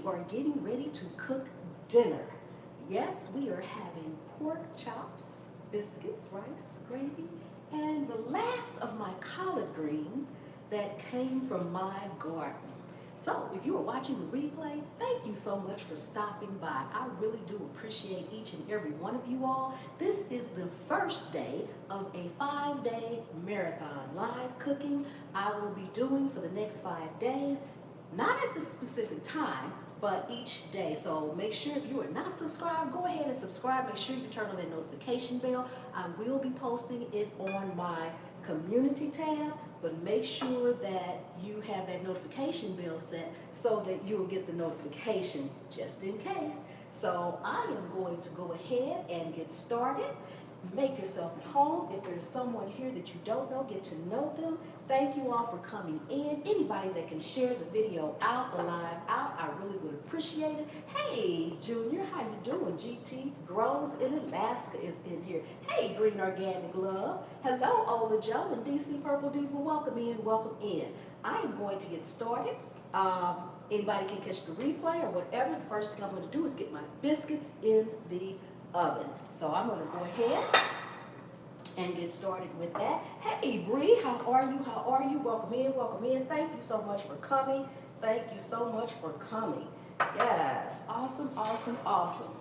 are getting ready to cook dinner. Yes, we are having pork chops, biscuits, rice, gravy, and the last of my collard greens that came from my garden. So if you are watching the replay, thank you so much for stopping by. I really do appreciate each and every one of you all. This is the first day of a 5-day marathon live cooking I will be doing for the next 5 days, not at the specific time, but each day. So make sure if you are not subscribed, go ahead and subscribe. Make sure you turn on that notification bell. I will be posting it on my community tab, but make sure that you have that notification bell set so that you'll get the notification just in case. So I am going to go ahead and get started. Make yourself at home. If there's someone here that you don't know, get to know them. Thank you all for coming in. Anybody that can share the video out, the live out, I really would appreciate it. Hey, Junior, how you doing? GT Grows in Alaska is in here. Hey, Green Organic Love. Hello, Ola Joe and DC Purple Diva. Welcome in, welcome in. I am going to get started. Anybody can catch the replay or whatever. The first thing I'm going to do is get my biscuits in the oven. So I'm going to go ahead and get started with that. Hey, Bree, how are you? How are you? Welcome in, welcome in. Thank you so much for coming. Thank you so much for coming. Yes, awesome, awesome, awesome.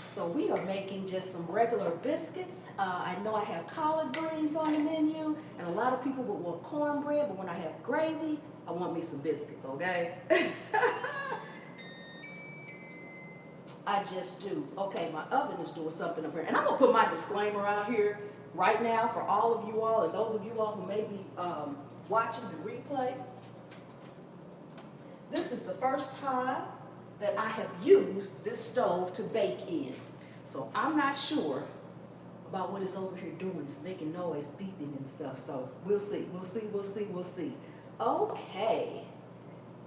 So we are making just some regular biscuits. I know I have collard greens on the menu, and a lot of people would want cornbread, but when I have gravy, I want me some biscuits, okay? I just do. Okay, my oven is doing something over here. And I'm going to put my disclaimer out here right now for all of you all and those of you all who may be watching the replay. This is the first time that I have used this stove to bake in. So I'm not sure about what it's over here doing. It's making noise, beeping and stuff. So we'll see, we'll see, we'll see, we'll see. Okay.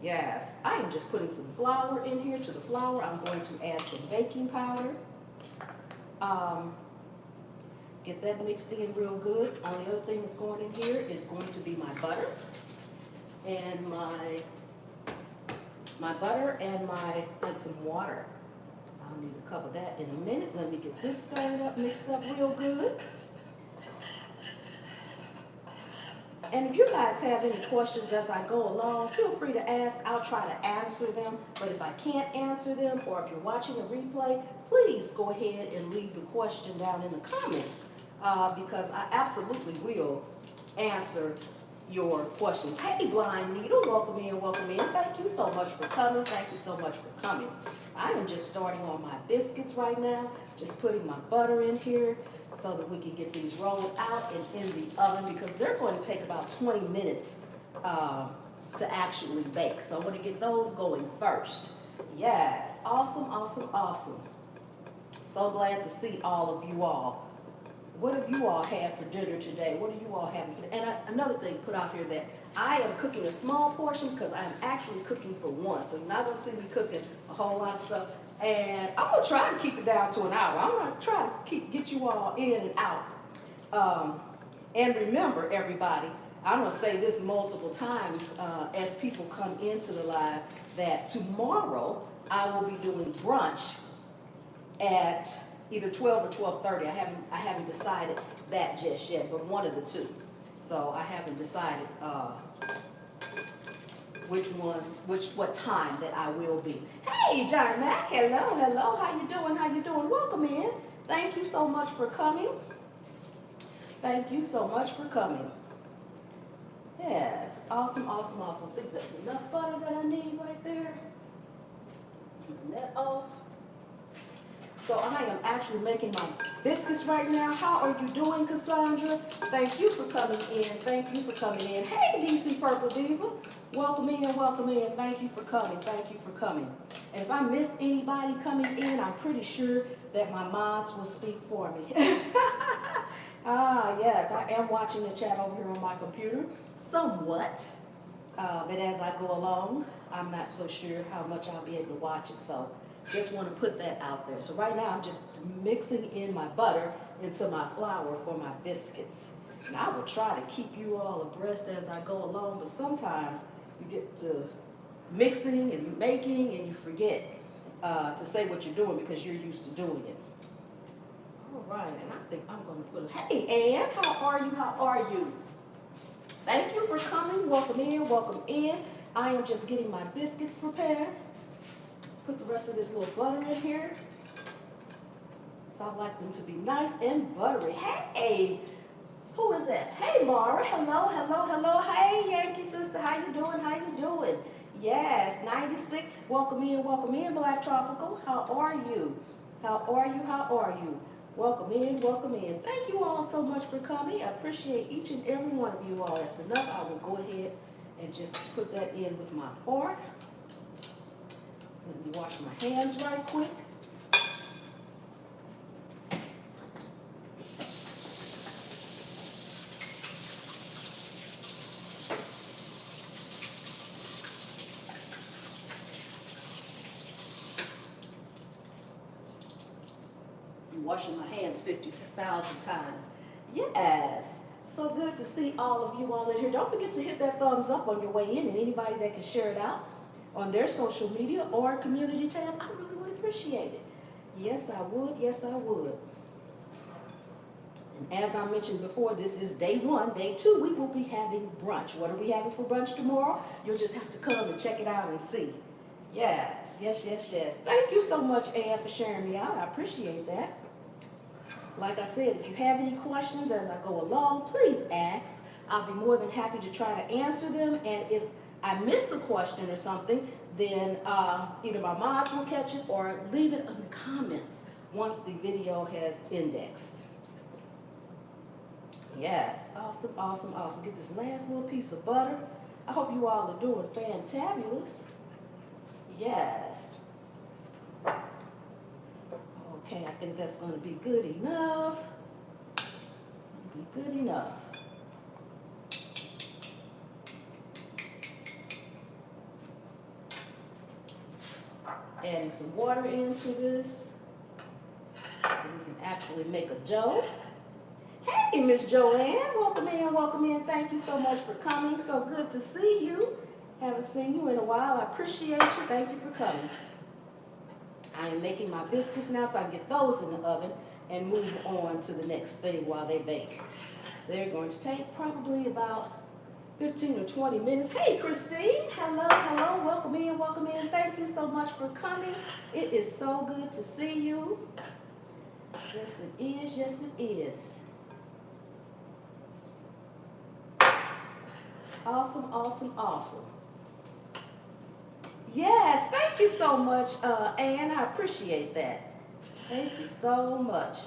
Yes, I am just putting some flour in here. To the flour, I'm going to add some baking powder. Get that mixed in real good. Only other thing that's going in here is going to be my butter. And my butter and some water. I'll need a cup of that in a minute. Let me get this stirred up, mixed up real good. And if you guys have any questions as I go along, feel free to ask. I'll try to answer them. But if I can't answer them, or if you're watching a replay, please go ahead and leave the question down in the comments because I absolutely will answer your questions. Hey, Blind Needle, welcome in, welcome in. Thank you so much for coming. Thank you so much for coming. I am just starting on my biscuits right now, just putting my butter in here, so that we can get these rolled out and in the oven because they're going to take about 20 minutes to actually bake. So I'm going to get those going first. Yes, awesome, awesome, awesome. So glad to see all of you all. What have you all had for dinner today? What are you all having for dinner? And another thing put out here that I am cooking a small portion because I am actually cooking for one. So you're not going to see me cooking a whole lot of stuff. And I'm going to try to keep it down to an hour. I'm going to try to get you all in and out. And remember, everybody, I'm going to say this multiple times as people come into the live, that tomorrow I will be doing brunch at either 12 or 12:30. I haven't decided that just yet, but one of the two. So I haven't decided what time that I will be. Hey, John Mac, hello, hello, how you doing, how you doing? Welcome in. Thank you so much for coming. Thank you so much for coming. Yes, awesome, awesome, awesome. I think that's enough butter that I need right there. Turn that off. So I am actually making my biscuits right now. How are you doing, Cassandra? Thank you for coming in. Thank you for coming in. Hey, DC Purple Diva. Welcome in, welcome in. Thank you for coming. Thank you for coming. And if I miss anybody coming in, I'm pretty sure that my mods will speak for me. Yes, I am watching the chat over here on my computer, somewhat. But as I go along, I'm not so sure how much I'll be able to watch it. So just want to put that out there. So right now I'm just mixing in my butter into my flour for my biscuits. And I will try to keep you all abreast as I go along, but sometimes you get to mixing and making and you forget to say what you're doing because you're used to doing it. All right, and I think I'm going to put, hey Ann, how are you? How are you? Thank you for coming. Welcome in, welcome in. I am just getting my biscuits prepared. Put the rest of this little butter in here. So I like them to be nice and buttery. Hey, who is that? Hey, Mara. Hello, hello, hello. Hey, Yankee sister. How you doing? How you doing? Yes, 96. Welcome in, Black Tropical. How are you? How are you? How are you? Welcome in, welcome in. Thank you all so much for coming. I appreciate each and every one of you all. That's enough. I will go ahead and just put that in with my fork. Let me wash my hands right quick. Washing my hands 50,000 times. Yes. So good to see all of you all in here. Don't forget to hit that thumbs up on your way in, and anybody that can share it out on their social media or community tab, I really would appreciate it. Yes, I would. Yes, I would. And as I mentioned before, this is day one. Day two, we will be having brunch. What are we having for brunch tomorrow? You'll just have to come and check it out and see. Yes, yes, yes, yes. Thank you so much, Ann, for sharing me out. I appreciate that. Like I said, if you have any questions as I go along, please ask. I'll be more than happy to try to answer them. And if I miss a question or something, then either my mods will catch it or leave it in the comments once the video has indexed. Yes, awesome, awesome, awesome. Get this last little piece of butter. I hope you all are doing fantabulous. Yes. Okay, I think that's going to be good enough. Be good enough. Adding some water into this. And we can actually make a dough. Hey, Miss Joanne, welcome in, welcome in. Thank you so much for coming. So good to see you. Haven't seen you in a while. I appreciate you. Thank you for coming. I am making my biscuits now so I can get those in the oven and move on to the next thing while they bake. They're going to take probably about 15 or 20 minutes. Hey, Christine. Hello, hello. Welcome in, welcome in. Thank you so much for coming. It is so good to see you. Yes, it is. Yes, it is. Awesome, awesome, awesome. Yes, thank you so much, Ann. I appreciate that. Thank you so much.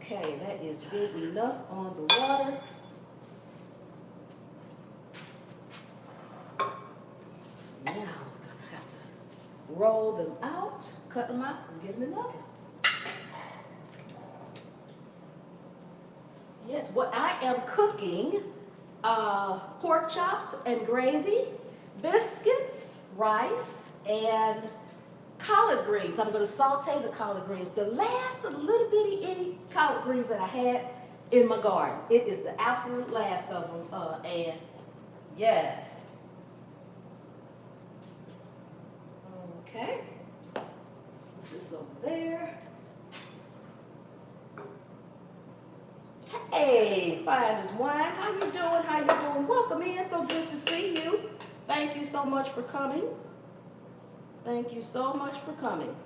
Okay, that is good enough on the water. So now I'm going to have to roll them out, cut them out, and get them in the oven. Yes, what I am cooking, pork chops and gravy, biscuits, rice, and collard greens. I'm going to saute the collard greens. The last little bitty itty collard greens that I had in my garden. It is the absolute last of them, and yes. Okay. Put this over there. Hey, fine as wine. How you doing? How you doing? Welcome in. So good to see you. Thank you so much for coming. Thank you so much for coming.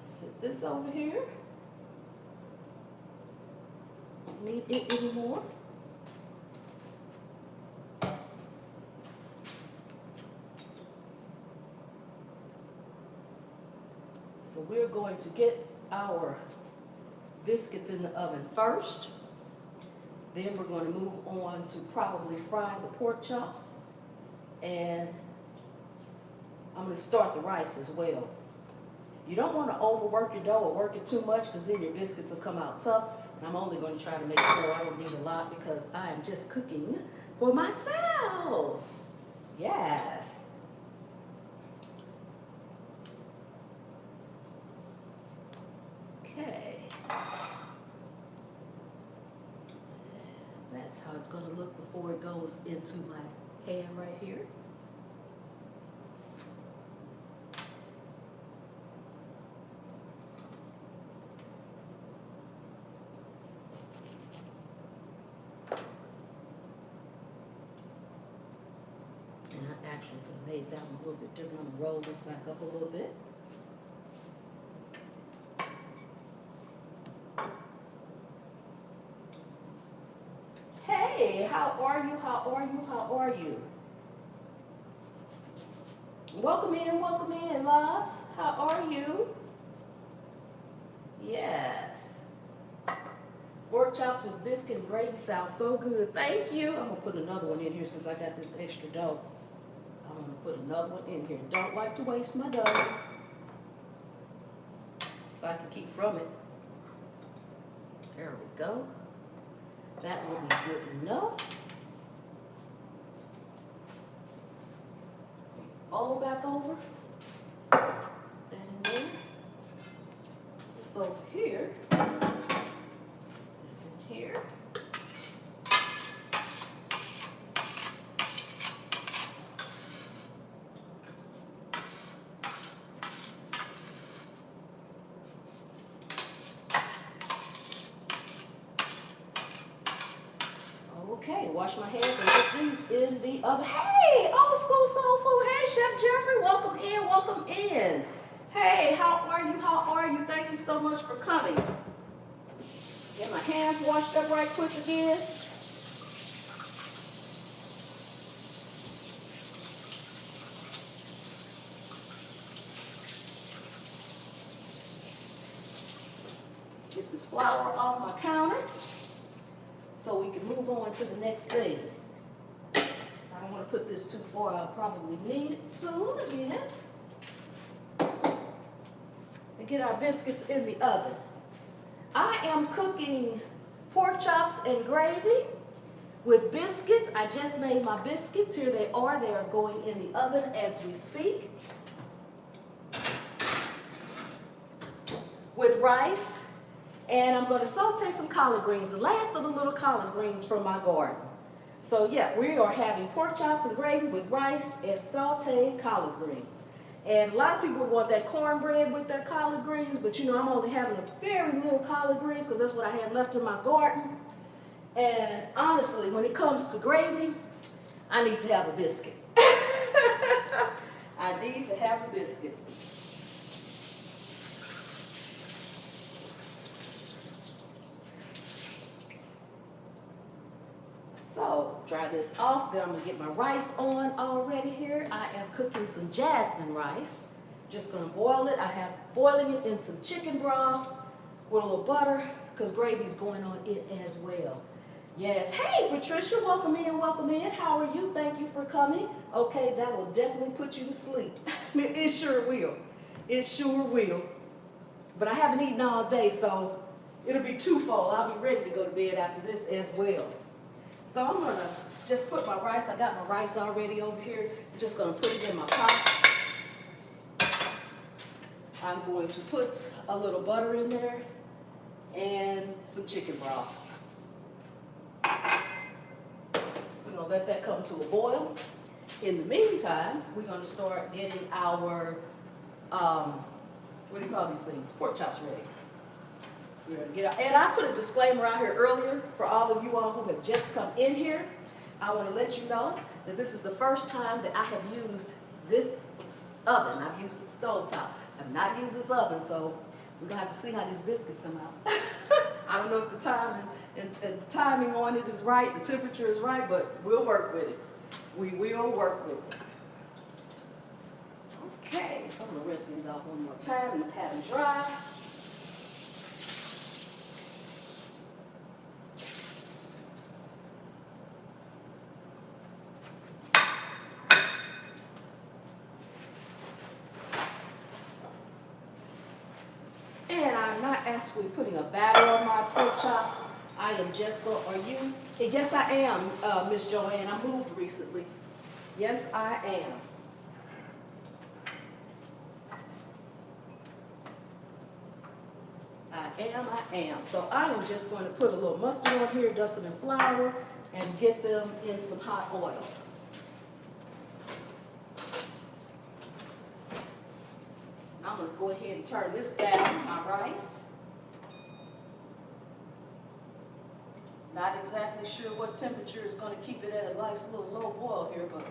Set this over here. Don't need it anymore. So we're going to get our biscuits in the oven first. Then we're going to move on to probably fry the pork chops. And I'm going to start the rice as well. You don't want to overwork your dough or work it too much because then your biscuits will come out tough. And I'm only going to try to make 4. I don't need a lot because I am just cooking for myself. Yes. Okay. That's how it's going to look before it goes into my pan right here. And I actually could have made that one a little bit different. I'm going to roll this back up a little bit. Hey, how are you? How are you? How are you? Welcome in, Laz. How are you? Yes. Pork chops with biscuit and gravy sounds so good. Thank you. I'm going to put another one in here since I got this extra dough. I'm going to put another one in here. Don't like to waste my dough. If I can keep from it. There we go. That will be good enough. All back over. That in there. This over here. This in here. Okay, wash my hands and put these in the oven. Hey, old school soul food. Hey, Chef Jeffrey, welcome in, welcome in. Hey, how are you? How are you? Thank you so much for coming. Get my hands washed up right quick again. Get this flour off my counter so we can move on to the next thing. I don't want to put this too far. I'll probably need it soon again. And get our biscuits in the oven. I am cooking pork chops and gravy with biscuits. I just made my biscuits. Here they are. They are going in the oven as we speak. With rice. And I'm going to saute some collard greens, the last of the little collard greens from my garden. So yeah, we are having pork chops and gravy with rice and sauteed collard greens. And a lot of people want that cornbread with their collard greens, but you know, I'm only having a very little collard greens because that's what I had left in my garden. And honestly, when it comes to gravy, I need to have a biscuit. I need to have a biscuit. So dry this off, then I'm gonna get my rice on already here. I am cooking some jasmine rice. Just gonna boil it. I have boiling it in some chicken broth with a little butter because gravy's going on it as well. Yes, hey Patricia, welcome in, welcome in. How are you? Thank you for coming. Okay, that will definitely put you to sleep. It sure will. It sure will. But I haven't eaten all day, so it'll be twofold. I'll be ready to go to bed after this as well. So I'm going to just put my rice, I got my rice already over here. I'm just going to put it in my pot. I'm going to put a little butter in there and some chicken broth. We're going to let that come to a boil. In the meantime, we're going to start getting our, what do you call these things? Pork chops ready. We're going to get out. And I put a disclaimer out here earlier for all of you all who have just come in here. I want to let you know that this is the first time that I have used this oven. I've used the stove top. I've not used this oven, so we're going to have to see how these biscuits come out. I don't know if the time and the timing on it is right, the temperature is right, but we'll work with it. We will work with it. Okay, so I'm going to rinse these off one more time and pat them dry. And I'm not actually putting a batter on my pork chops. I am just going, are you? Yes, I am, Miss Joanne. I moved recently. Yes, I am. I am. So I am just going to put a little mustard on here, dust it in flour, and get them in some hot oil. I'm going to go ahead and turn this down, my rice. Not exactly sure what temperature is going to keep it at a nice little low boil here, but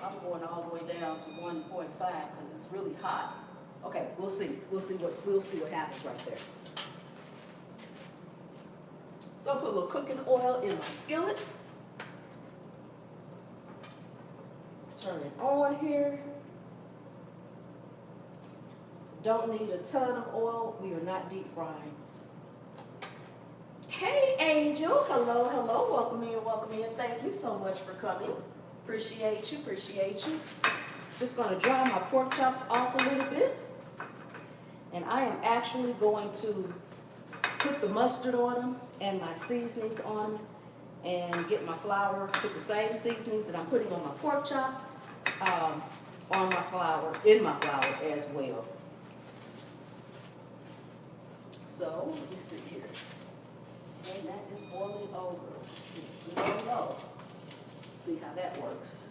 I'm going all the way down to 1.5 because it's really hot. Okay, we'll see. We'll see what happens right there. So I'll put a little cooking oil in my skillet. Turn it on here. Don't need a ton of oil. We are not deep frying. Hey, Angel. Hello, hello. Welcome in, welcome in. Thank you so much for coming. Appreciate you, appreciate you. Just going to dry my pork chops off a little bit. And I am actually going to put the mustard on them and my seasonings on them and get my flour, put the same seasonings that I'm putting on my pork chops on my flour, in my flour as well. So, let me see here. And that is boiling over. No. See how that works.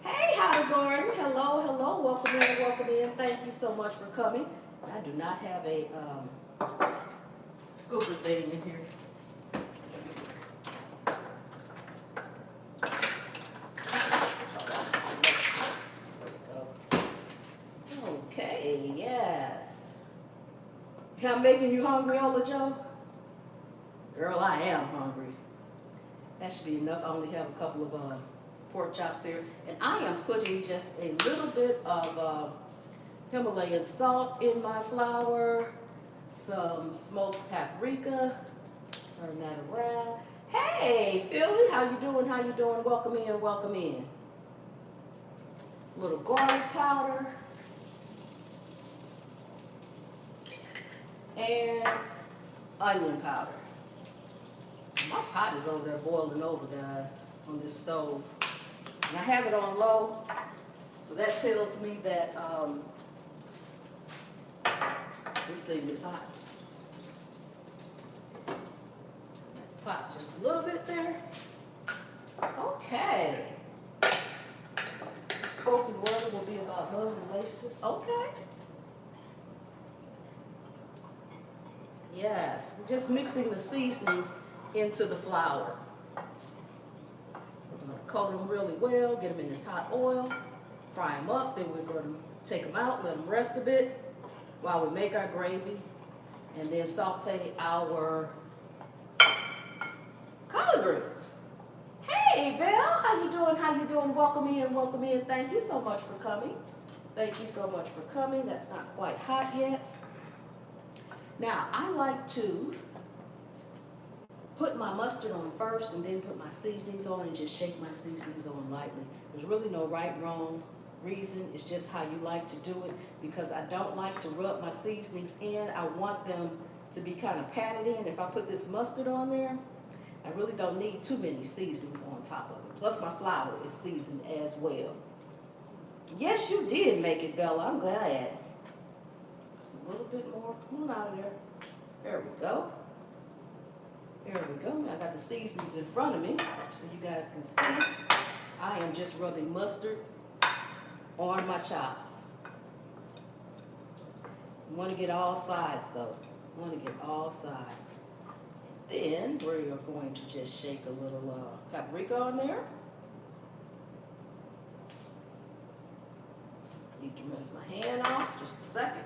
Hey, Howard Gordon. Hello, hello. Welcome in, welcome in. Thank you so much for coming. I do not have a scooper thing in here. Okay, yes. I'm making you hungry, Ola Joe? Girl, I am hungry. That should be enough. I only have a couple of pork chops here. And I am putting just a little bit of Himalayan salt in my flour, some smoked paprika. Turn that around. Hey, Philly, how you doing? How you doing? Welcome in, welcome in. A little garlic powder. And onion powder. My pot is over there boiling over, guys, on this stove. And I have it on low, so that tells me that this thing is hot. Pot just a little bit there. Okay. Spoken word will be about love and relationships. Okay. Yes, we're just mixing the seasonings into the flour. We're going to coat them really well, get them in this hot oil, fry them up, then we're going to take them out, let them rest a bit while we make our gravy, and then saute our collard greens. Hey, Belle, how you doing? How you doing? Welcome in, welcome in. Thank you so much for coming. Thank you so much for coming. That's not quite hot yet. Now, I like to put my mustard on first and then put my seasonings on and just shake my seasonings on lightly. There's really no right, wrong reason. It's just how you like to do it because I don't like to rub my seasonings in. I want them to be kind of patted in. If I put this mustard on there, I really don't need too many seasonings on top of it. Plus, my flour is seasoned as well. Yes, you did make it, Bella. I'm glad. Just a little bit more. Come on out of there. There we go. There we go. I got the seasonings in front of me so you guys can see. I am just rubbing mustard on my chops. You want to get all sides though. You want to get all sides. Then we're going to just shake a little paprika on there. Need to rinse my hand off just a second.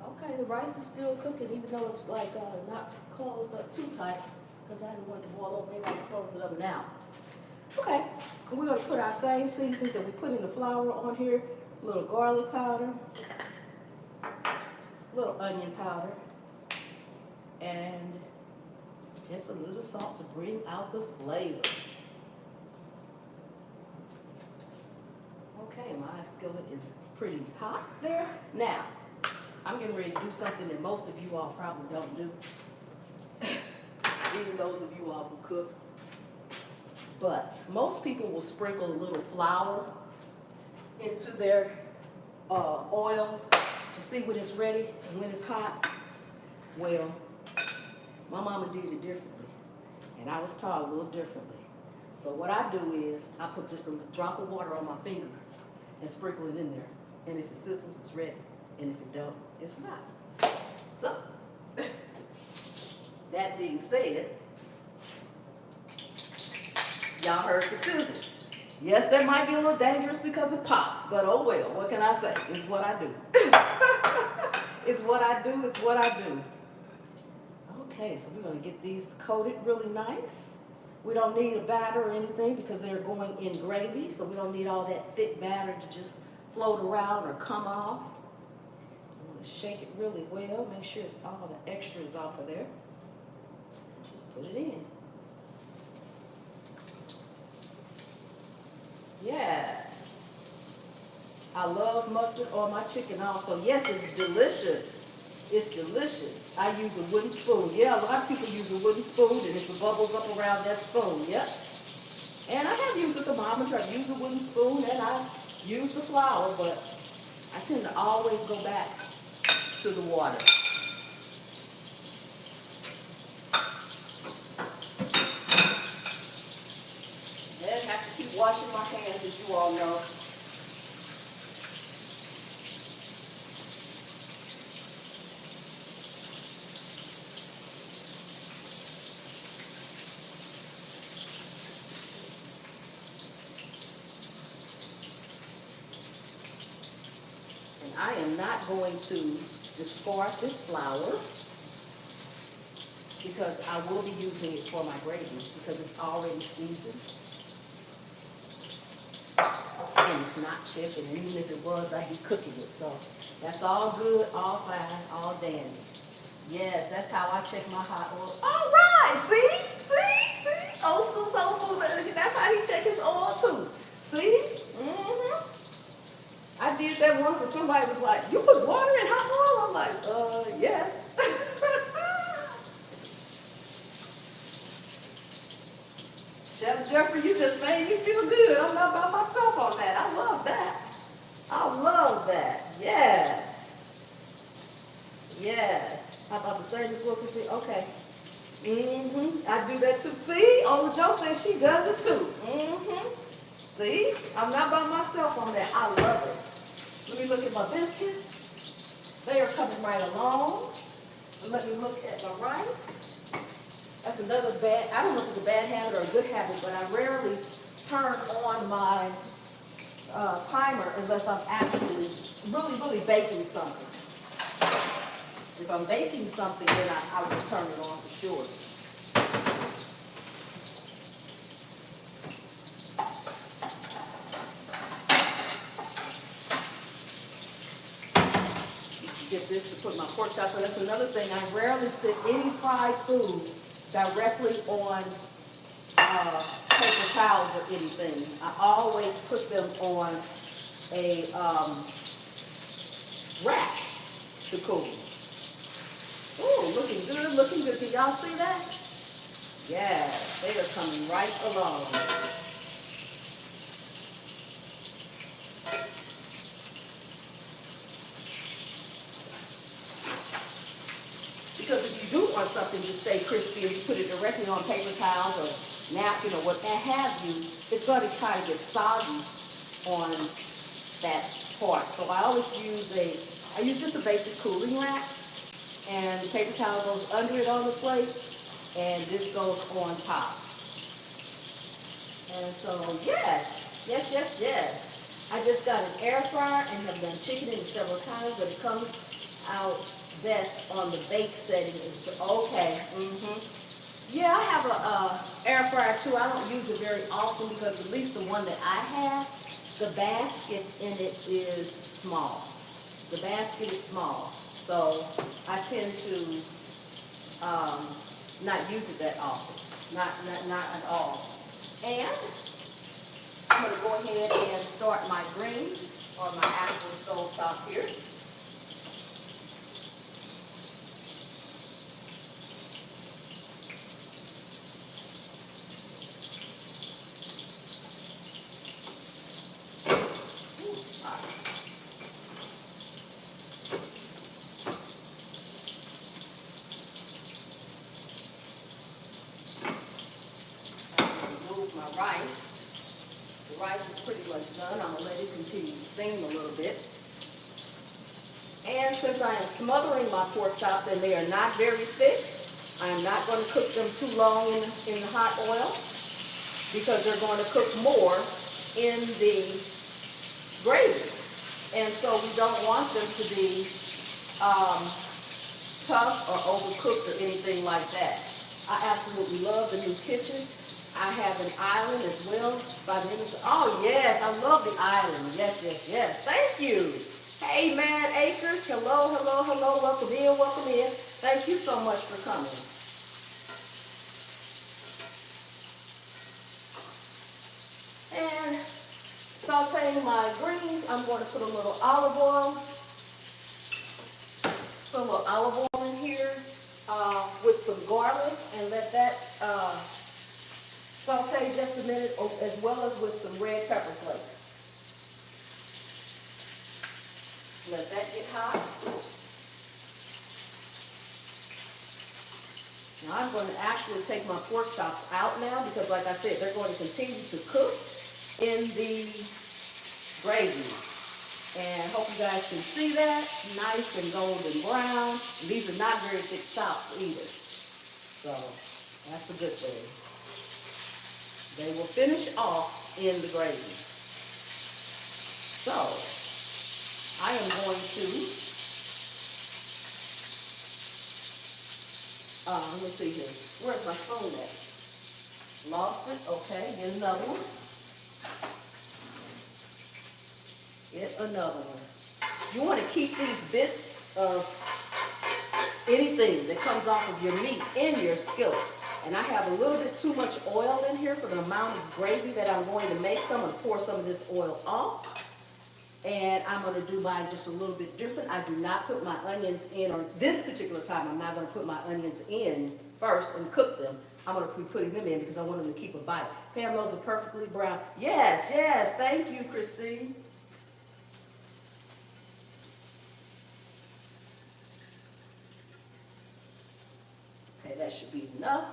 Okay, the rice is still cooking, even though it's like not closed up too tight, because I didn't want it to boil over. Maybe I can close it up now. Okay, and we're going to put our same seasonings that we put in the flour on here. A little garlic powder, a little onion powder, and just a little salt to bring out the flavor. Okay, my skillet is pretty hot there. Now, I'm getting ready to do something that most of you all probably don't do. even those of you all who cook. But most people will sprinkle a little flour into their oil to see when it's ready and when it's hot. Well, my mama did it differently, and I was taught a little differently. So what I do is I put just a drop of water on my finger and sprinkle it in there. And if it sizzles, it's ready. And if it don't, it's not. So, that being said, y'all heard the sizzle. Yes, that might be a little dangerous because it pops, but oh well, what can I say? It's what I do. It's what I do, it's what I do. Okay, so we're gonna get these coated really nice. We don't need a batter or anything because they're going in gravy, so we don't need all that thick batter to just float around or come off. I'm gonna shake it really well, make sure it's all the extra is off of there. Just put it in. Yes. I love mustard on my chicken also. Yes, it's delicious. It's delicious. I use a wooden spoon. Yeah, a lot of people use a wooden spoon, and if it bubbles up around that spoon, yep. And I have used a thermometer. I use a wooden spoon, and I use the flour, but I tend to always go back to the water. Then I have to keep washing my hands, as you all know. I am not going to discard this flour because I will be using it for my gravy because it's already seasoned. And it's not chicken, and even if it was, I'd be cooking it. So that's all good, all fine, all dandy. Yes, that's how I check my hot oil. All right, see? Old school soul food, that's how he check his oil too. See? Mm-hmm. I did that once and somebody was like, you put water in hot oil? I'm like, yes. Chef Jeffrey, you just made me feel good. I'm not by myself on that. I love that. I love that. Yes. Yes. How about the service worker? Okay. Mm-hmm. I do that too. See? Old Joe says she does it too. Mm-hmm. See? I'm not by myself on that. I love it. Let me look at my biscuits. They are coming right along. And let me look at my rice. That's another bad, I don't know if it's a bad habit or a good habit, but I rarely turn on my timer unless I'm actually really baking something. If I'm baking something, then I will turn it on for sure. Get this to put my pork chops on. That's another thing. I rarely sit any fried food directly on paper towels or anything. I always put them on a rack to cool. Ooh, looking good, looking good. Can y'all see that? Yeah, they are coming right along. Because if you do want something to stay crispy and you put it directly on paper towels or napkin or what have you, it's going to kind of get soggy on that part. So I always use just a basic cooling rack, and the paper towel goes under it on the plate, and this goes on top. And so, yes. I just got an air fryer and have done chicken in it several times, but it comes out best on the bake setting. Is okay. Yeah, I have a air fryer too. I don't use it very often because at least the one that I have, the basket in it is small. The basket is small, so I tend to not use it that often. Not at all. And I'm going to go ahead and start my greens on my actual stove top here. rice. The rice is pretty much done. I'm going to let it continue to steam a little bit. And since I am smothering my pork chops and they are not very thick, I'm not going to cook them too long in the hot oil because they're going to cook more in the gravy. And so we don't want them to be tough or overcooked or anything like that. I absolutely love the new kitchen. I have an island as well. Oh yes, I love the island. Yes, yes, yes. Thank you. Hey man, Acres. Hello, hello, hello. Welcome in, welcome in. Thank you so much for coming. And sauteing my greens, I'm going to put a little olive oil. Put a little olive oil in here with some garlic and let that saute just a minute, as well as with some red pepper flakes. Let that get hot. Now I'm going to actually take my pork chops out now because, like I said, they're going to continue to cook in the gravy. And hope you guys can see that. Nice and golden brown. And these are not very thick chops either. So that's a good thing. They will finish off in the gravy. So I am going to, let me see here. Where's my spoon at? Lost it. Okay, get another one. Get another one. You want to keep these bits of anything that comes off of your meat in your skillet. And I have a little bit too much oil in here for the amount of gravy that I'm going to make. So I'm going to pour some of this oil off. And I'm going to do mine just a little bit different. I do not put my onions in, or this particular time, I'm not going to put my onions in first and cook them. I'm going to be putting them in because I want them to keep a bite. Pam, those are perfectly brown. Yes, yes. Thank you, Christine. Okay, that should be enough.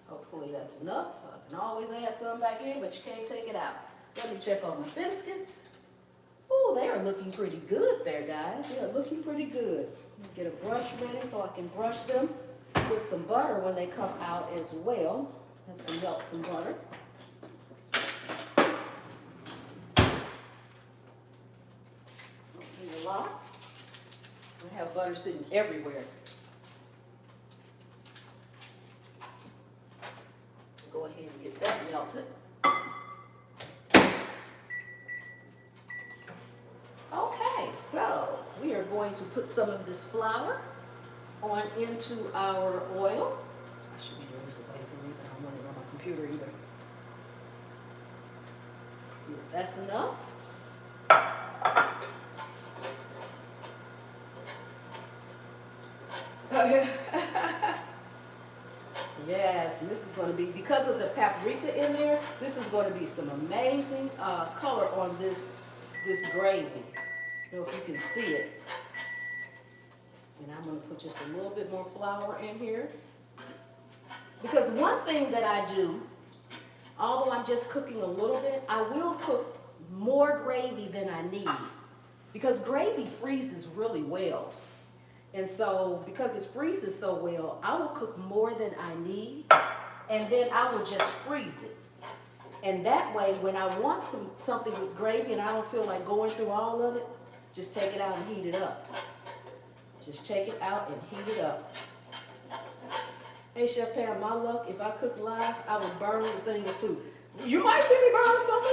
Hopefully that's enough. I can always add some back in, but you can't take it out. Let me check on my biscuits. Oh, they are looking pretty good there, guys. They are looking pretty good. Get a brush ready so I can brush them with some butter when they come out as well. Have to melt some butter. Don't need a lot. I have butter sitting everywhere. Go ahead and get that melted. Okay, so we are going to put some of this flour on into our oil. I should be doing this away from me, but I don't want it on my computer either. See if that's enough. Yes, and this is going to be, because of the paprika in there, this is going to be some amazing color on this gravy. I don't know if you can see it. And I'm going to put just a little bit more flour in here. Because one thing that I do, although I'm just cooking a little bit, I will cook more gravy than I need. Because gravy freezes really well. And so, because it freezes so well, I will cook more than I need, and then I will just freeze it. And that way, when I want something with gravy and I don't feel like going through all of it, just take it out and heat it up. Just take it out and heat it up. Hey, Chef Pam, my luck, if I cook live, I would burn the thing or two. You might see me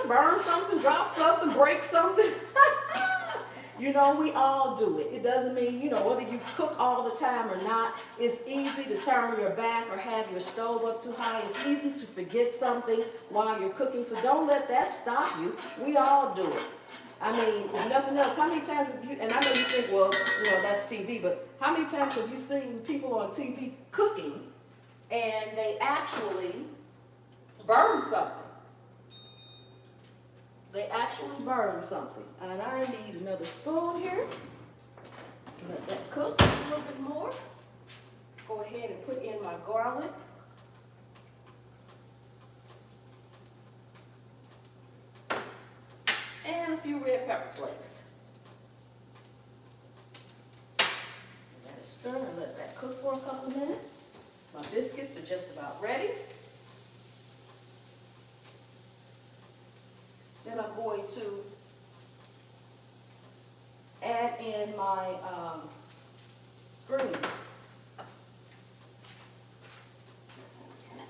burn something, drop something, break something. You know, we all do it. It doesn't mean, you know, whether you cook all the time or not, it's easy to turn your back or have your stove up too high. It's easy to forget something while you're cooking, so don't let that stop you. We all do it. I mean, if nothing else, how many times have you, and I know you think, well, you know, that's TV, but how many times have you seen people on TV cooking and they actually burn something? They actually burn something. And I need another spoon here. Let that cook a little bit more. Go ahead and put in my garlic. And a few red pepper flakes. Let it stir and let that cook for a couple of minutes. My biscuits are just about ready. Then I'm going to add in my greens.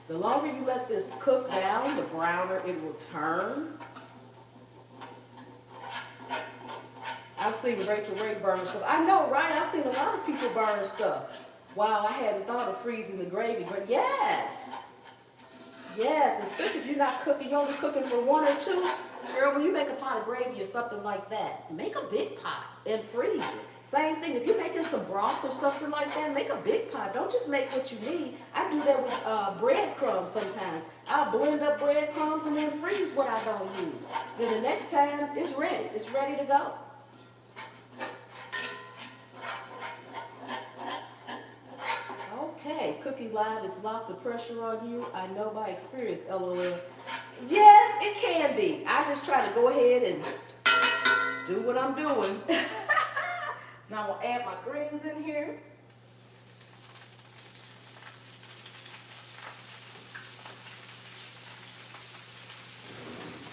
The longer you let this cook down, the browner it will turn. I've seen Rachel Ray burn stuff. I know, right? I've seen a lot of people burn stuff. Wow, I hadn't thought of freezing the gravy, but yes. Yes, especially if you're not cooking, you're only cooking for 1 or 2. Girl, when you make a pot of gravy or something like that, make a big pot and freeze it. Same thing, if you're making some broth or something like that, make a big pot. Don't just make what you need. I do that with breadcrumbs sometimes. I'll blend up breadcrumbs and then freeze what I don't use. Then the next time, it's ready. It's ready to go. Okay, cooking live, it's lots of pressure on you. I know by experience, LOL. Yes, it can be. I just try to go ahead and do what I'm doing. Now I'm gonna add my greens in here.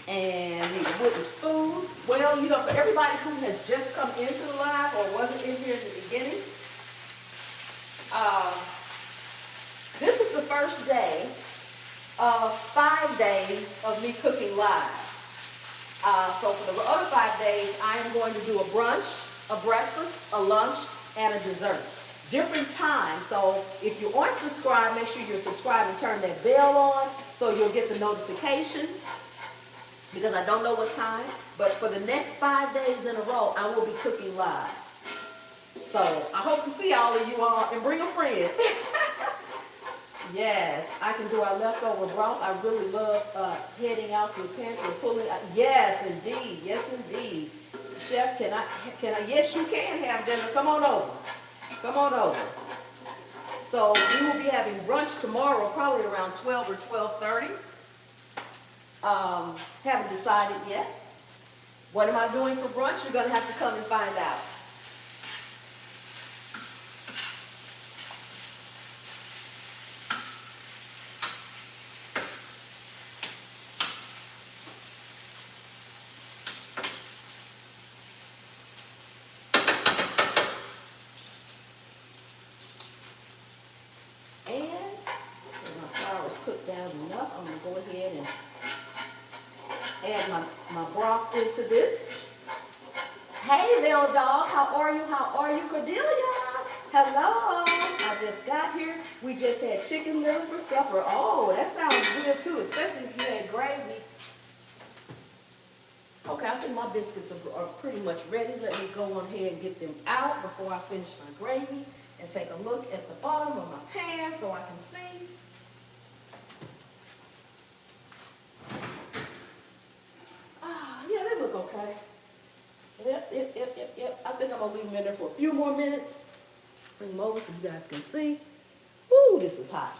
And need a wooden spoon. Well, you know, for everybody who has just come into the live or wasn't in here in the beginning, this is the first day of 5 days of me cooking live. So for the other 5 days, I am going to do a brunch, a breakfast, a lunch, and a dessert. Different times. So if you aren't subscribed, make sure you're subscribed and turn that bell on so you'll get the notification, because I don't know what time. But for the next 5 days in a row, I will be cooking live. So I hope to see all of you all and bring a friend. Yes, I can do our leftover broth. I really love heading out to the pantry and pulling out. Yes, indeed. Yes, indeed. Chef, can I, yes, you can have dinner. Come on over. Come on over. So we will be having brunch tomorrow, probably around 12 or 12:30. Haven't decided yet. What am I doing for brunch? You're going to have to come and find out. Cooked down enough. I'm going to go ahead and add my broth into this. Hey, little dog. How are you? How are you, Cordelia? Hello. I just got here. We just had chicken liver for supper. Oh, that sounds good too, especially if you had gravy. Okay, I think my biscuits are pretty much ready. Let me go on ahead and get them out before I finish my gravy and take a look at the bottom of my pan so I can see. Yeah, they look okay. Yep. I think I'm going to leave them in there for a few more minutes. Bring them over so you guys can see. Ooh, this is hot.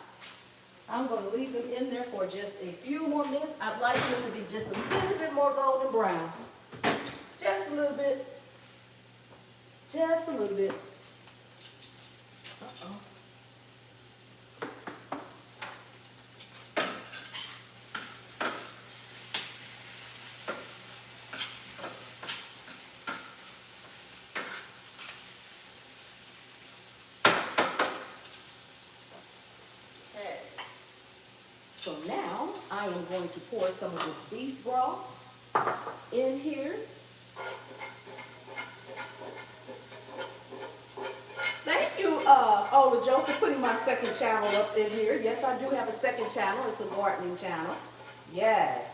I'm going to leave them in there for just a few more minutes. I'd like them to be just a little bit more golden brown. Just a little bit. Just a little bit. Uh-oh. So now I am going to pour some of this beef broth in here. Thank you, Ola Joe, for putting my second channel up in here. Yes, I do have a second channel. It's a gardening channel. Yes.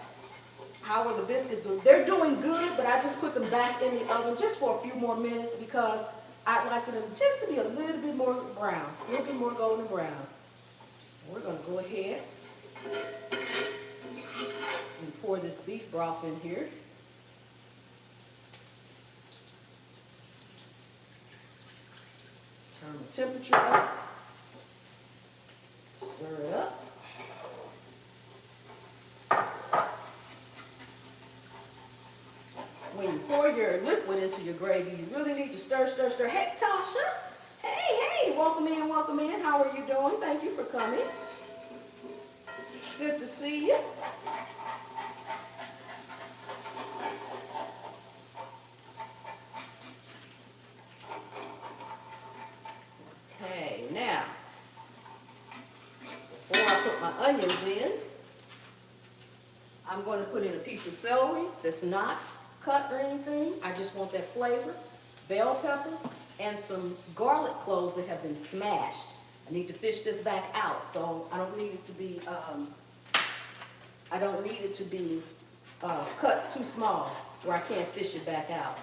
How are the biscuits doing? They're doing good, but I just put them back in the oven just for a few more minutes because I'd like for them just to be a little bit more brown, a little bit more golden brown. We're going to go ahead and pour this beef broth in here. Turn the temperature up. Stir it up. When you pour your liquid into your gravy, you really need to stir, stir, stir. Hey, Tasha. Hey, welcome in, welcome in. How are you doing? Thank you for coming. Good to see you. Okay, now, before I put my onions in, I'm going to put in a piece of celery that's not cut or anything. I just want that flavor. Bell pepper and some garlic cloves that have been smashed. I need to fish this back out, so I don't need it to be cut too small where I can't fish it back out.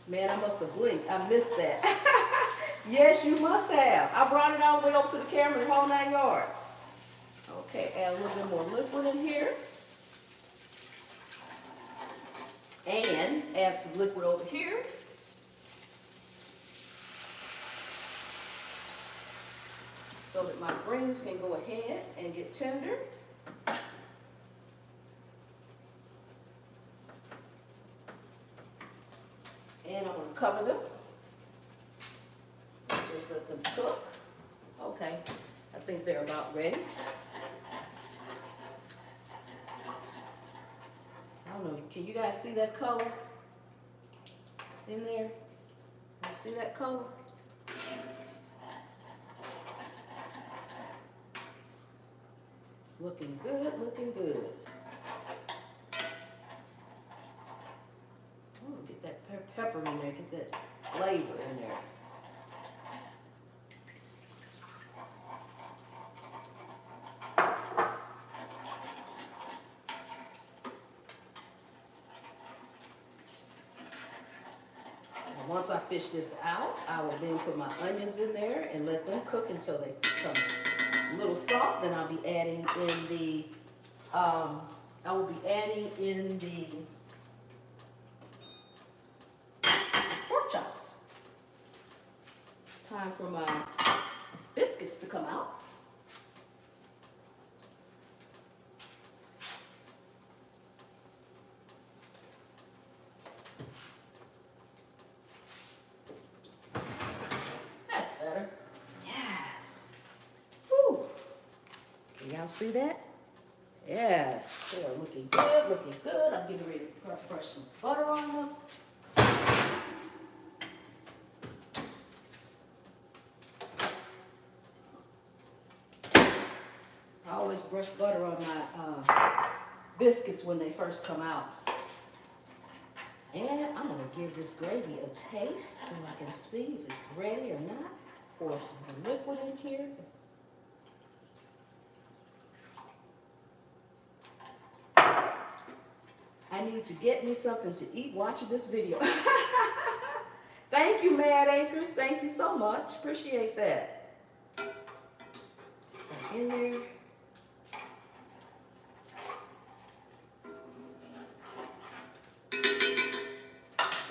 Man, I must have blinked. I missed that. Yes, you must have. I brought it all the way up to the camera, the whole 9 yards. Okay, add a little bit more liquid in here. And add some liquid over here. So that my greens can go ahead and get tender. And I'm going to cover them. Just let them cook. Okay, I think they're about ready. I don't know, can you guys see that color in there? Can you see that color? It's looking good, looking good. Oh, get that pepper in there, get that flavor in there. Once I fish this out, I will then put my onions in there and let them cook until they become a little soft. Then I'll be adding in the, pork chops. It's time for my biscuits to come out. Y'all see that? Yes, they are looking good, looking good. I'm getting ready to brush some butter on them. I always brush butter on my biscuits when they first come out. And I'm going to give this gravy a taste so I can see if it's ready or not. Pour some more liquid in here. I need to get me something to eat watching this video. Thank you, Mad Acres. Thank you so much. Appreciate that. Back in there.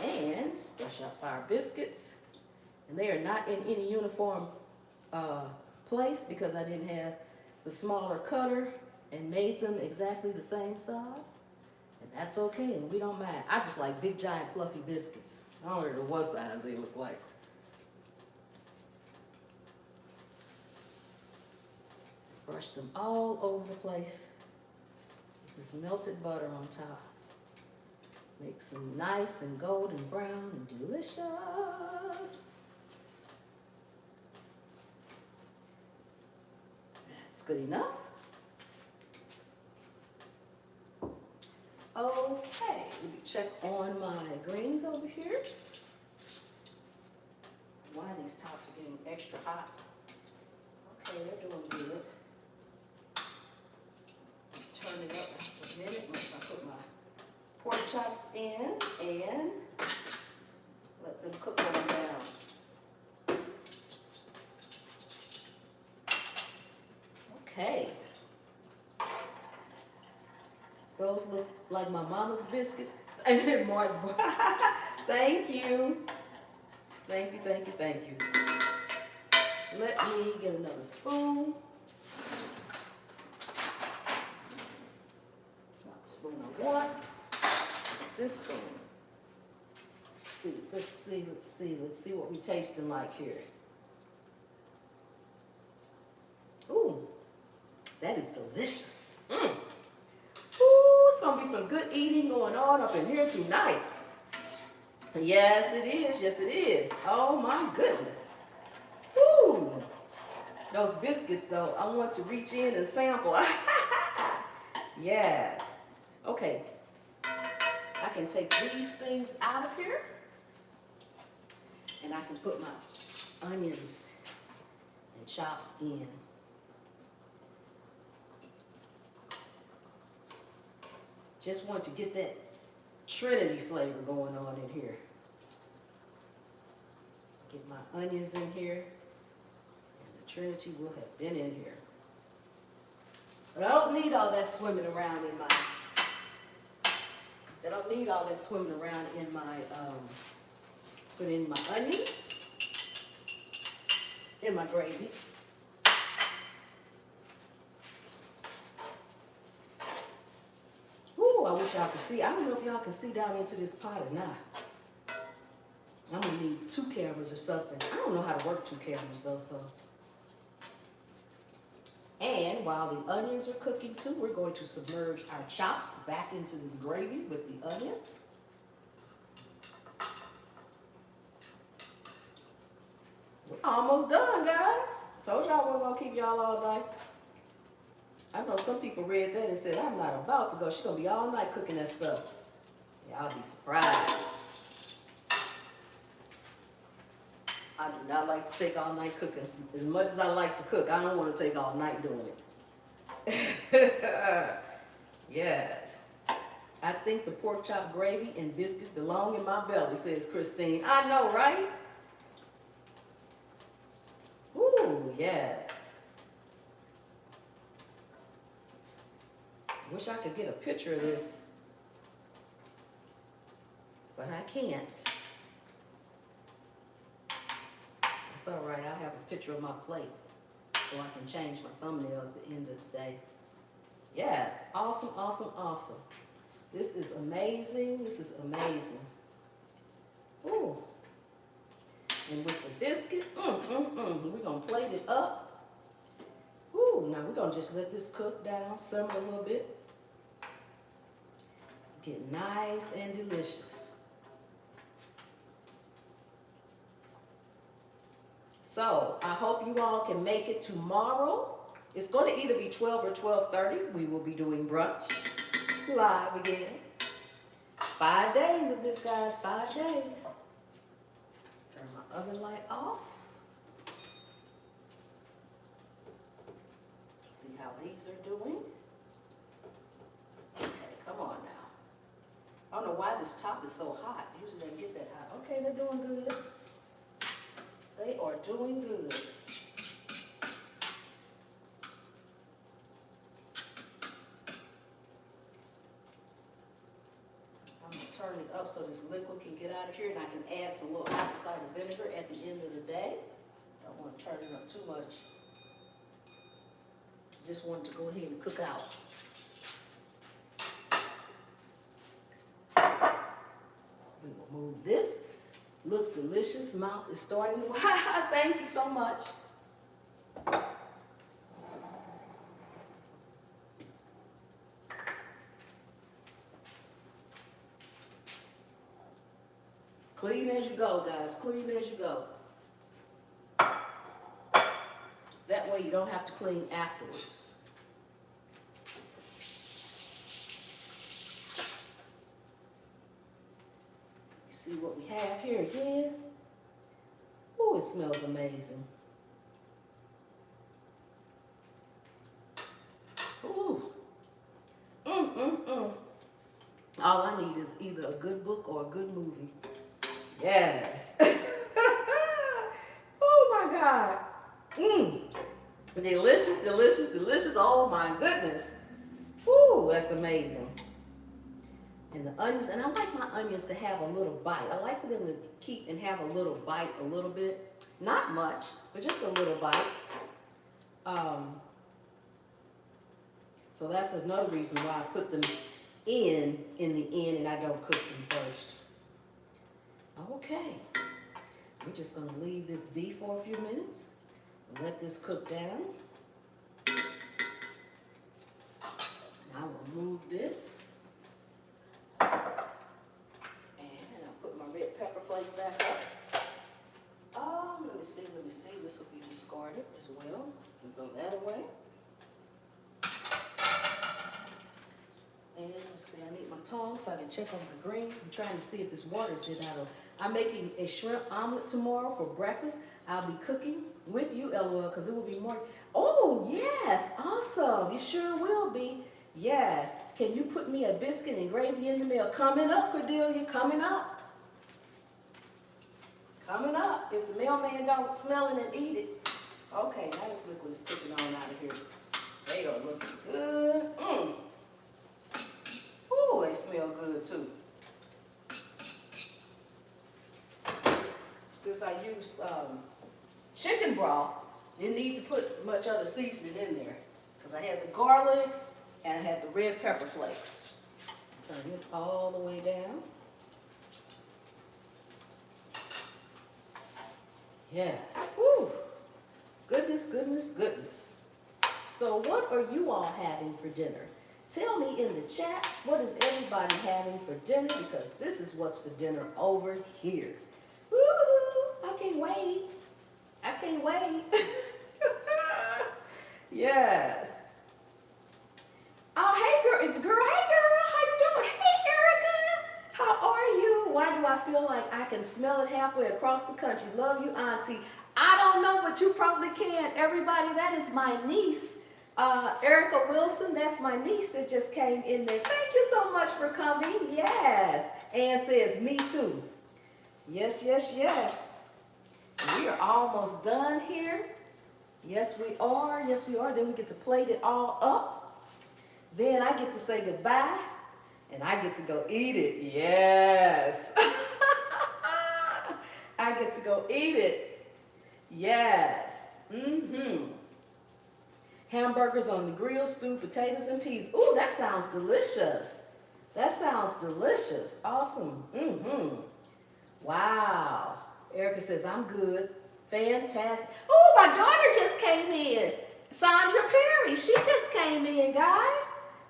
And brush up our biscuits. And they are not in any uniform place because I didn't have the smaller cutter and made them exactly the same size. And that's okay, and we don't mind. I just like big, giant, fluffy biscuits. I don't know what size they look like. Brush them all over the place with this melted butter on top. Makes them nice and golden brown and delicious. That's good enough. Okay, let me check on my greens over here. Why these tops are getting extra hot. Okay, they're doing good. Turn it up for a minute once I put my pork chops in and let them cook on down. Okay. Those look like my mama's biscuits. And then Martin, thank you. Thank you, thank you, thank you. Let me get another spoon. It's not the spoon I want. This spoon. Let's see what we tasting like here. Ooh, that is delicious. Ooh, it's gonna be some good eating going on up in here tonight. Yes, it is. Yes, it is. Oh my goodness. Ooh, those biscuits though, I want to reach in and sample. Yes. Okay, I can take these things out of here. And I can put my onions and chops in. Just want to get that Trinity flavor going on in here. Get my onions in here. And the Trinity will have been in here. But I don't need all that swimming around in my, put in my onions, in my gravy. Ooh, I wish y'all could see. I don't know if y'all can see down into this pot or not. I'm gonna need 2 cameras or something. I don't know how to work 2 cameras though, so. And while the onions are cooking too, we're going to submerge our chops back into this gravy with the onions. We're almost done, guys. Told y'all we're gonna keep y'all all night. I know some people read that and said, I'm not about to go. She's gonna be all night cooking that stuff. Y'all be surprised. I do not like to take all night cooking. As much as I like to cook, I don't want to take all night doing it. Yes. I think the pork chop gravy and biscuits belong in my belly, says Christine. I know, right? Ooh, yes. Wish I could get a picture of this, but I can't. It's all right, I'll have a picture of my plate so I can change my thumbnail at the end of today. Yes, awesome, awesome, awesome. This is amazing, this is amazing. Ooh. And with the biscuit, we're gonna plate it up. Ooh, now we're gonna just let this cook down, simmer a little bit. Get nice and delicious. So I hope you all can make it tomorrow. It's going to either be 12 or 12:30. We will be doing brunch live again. 5 days of this, guys, 5 days. Turn my oven light off. See how these are doing. Okay, come on now. I don't know why this top is so hot. Usually they get that hot. Okay, they're doing good. They are doing good. I'm going to turn it up so this liquid can get out of here and I can add some little apple cider vinegar at the end of the day. I don't want to turn it up too much. Just wanted to go ahead and cook out. We will move this. Looks delicious. Mouth is starting to wow. Thank you so much. Clean as you go, guys. Clean as you go. That way you don't have to clean afterwards. See what we have here again. Oh, it smells amazing. Ooh. All I need is either a good book or a good movie. Yes. Oh my God. Delicious, delicious, delicious. Oh my goodness. Ooh, that's amazing. And the onions, and I like my onions to have a little bite. I like for them to keep and have a little bite a little bit. Not much, but just a little bite. So that's another reason why I put them in the end and I don't cook them first. Okay, we're just gonna leave this beef for a few minutes and let this cook down. I will move this. And I'll put my red pepper flakes back up. Let me see. This will be discarded as well. Throw that away. And let's see, I need my tongs so I can check on the greens. I'm trying to see if this water's just out of. I'm making a shrimp omelet tomorrow for breakfast. I'll be cooking with you, LOL, because it will be more. Oh, yes, awesome. You sure will be. Yes. Can you put me a biscuit and gravy in the mail? Coming up, Cordelia, coming up. Coming up. If the mailman don't smell it and eat it. Okay, now this liquid is tipping on out of here. They are looking good. Ooh, they smell good too. Since I used chicken broth, didn't need to put much other seasoning in there. Because I had the garlic and I had the red pepper flakes. Turn this all the way down. Yes. Woo. Goodness, goodness, goodness. So what are you all having for dinner? Tell me in the chat, what is everybody having for dinner? Because this is what's for dinner over here. Woo! I can't wait. I can't wait. Yes. Oh, hey girl, it's girl. Hey girl, how you doing? Hey Erica, how are you? Why do I feel like I can smell it halfway across the country? Love you, Auntie. I don't know, but you probably can. Everybody, that is my niece. Erica Wilson, that's my niece that just came in there. Thank you so much for coming. Yes. Ann says, me too. Yes, yes, yes. We are almost done here. Yes, we are. Yes, we are. Then we get to plate it all up. Then I get to say goodbye, and I get to go eat it. Yes. I get to go eat it. Yes. Hamburgers on the grill, stewed potatoes and peas. Ooh, that sounds delicious. That sounds delicious. Awesome. Wow. Erica says, I'm good. Fantastic. Oh, my daughter just came in. Sandra Perry. She just came in, guys.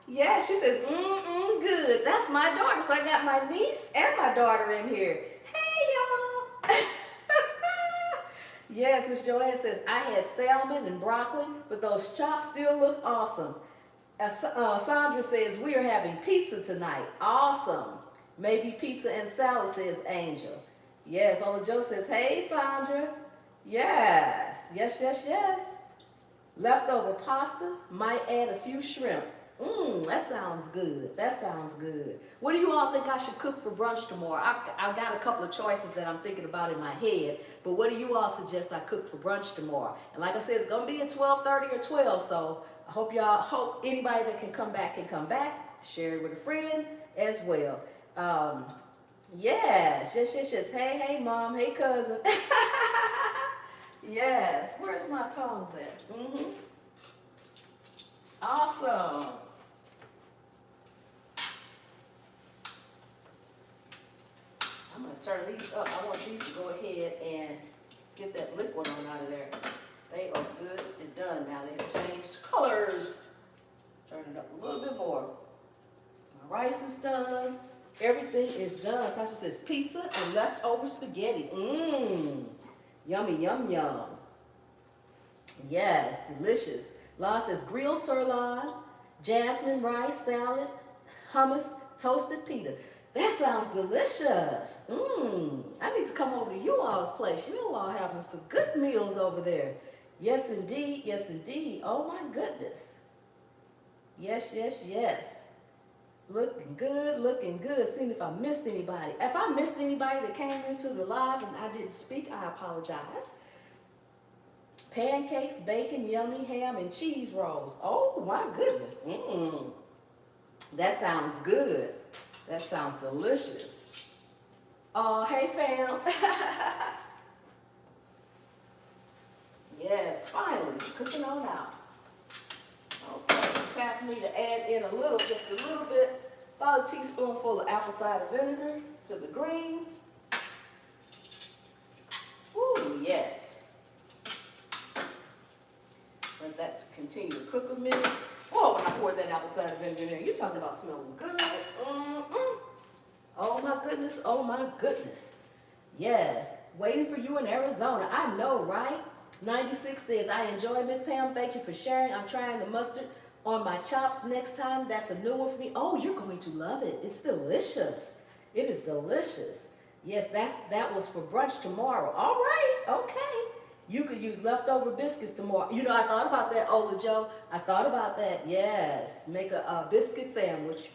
Yeah, she says, good. That's my daughter. So I got my niece and my daughter in here. Hey, y'all. Yes, Miss Joanne says, I had salmon and broccoli, but those chops still look awesome. Sandra says, we are having pizza tonight. Awesome. Maybe pizza and salad, says Angel. Yes, Ola Joe says, hey, Sandra. Yes, yes, yes, yes. Leftover pasta, might add a few shrimp. That sounds good. That sounds good. What do you all think I should cook for brunch tomorrow? I've got a couple of choices that I'm thinking about in my head, but what do you all suggest I cook for brunch tomorrow? And like I said, it's going to be at 12:30 or 12, so I hope anybody that can come back, share it with a friend as well. Yes. Hey, Mom. Hey, cousin. Yes. Where's my tongs at? Awesome. I'm going to turn these up. I want these to go ahead and get that liquid on out of there. They are good and done now. They have changed colors. Turn it up a little bit more. My rice is done. Everything is done. Tasha says pizza and leftover spaghetti. Yummy, yum, yum. Yes, delicious. La says grilled sirloin, jasmine rice salad, hummus, toasted pita. That sounds delicious. I need to come over to you all's place. You all having some good meals over there. Yes, indeed. Yes, indeed. Oh, my goodness. Yes, yes, yes. Looking good, looking good. Seeing if I missed anybody. If I missed anybody that came into the live and I didn't speak, I apologize. Pancakes, bacon, yummy, ham, and cheese rolls. Oh, my goodness. That sounds good. That sounds delicious. Oh, hey fam. Yes, finally, cooking on out. Okay, it's time for me to add in just a little bit, about a teaspoonful of apple cider vinegar to the greens. Ooh, yes. Let that continue to cook a minute. Oh, when I poured that apple cider vinegar in there, you're talking about smelling good. Mm-mm. Oh my goodness, oh my goodness. Yes, waiting for you in Arizona. I know, right? 96 says, I enjoy Miss Pam. Thank you for sharing. I'm trying the mustard on my chops next time. That's a new one for me. Oh, you're going to love it. It's delicious. It is delicious. Yes, that was for brunch tomorrow. All right, okay. You could use leftover biscuits tomorrow. You know, I thought about that, Ola Joe. I thought about that. Yes, make a biscuit sandwich.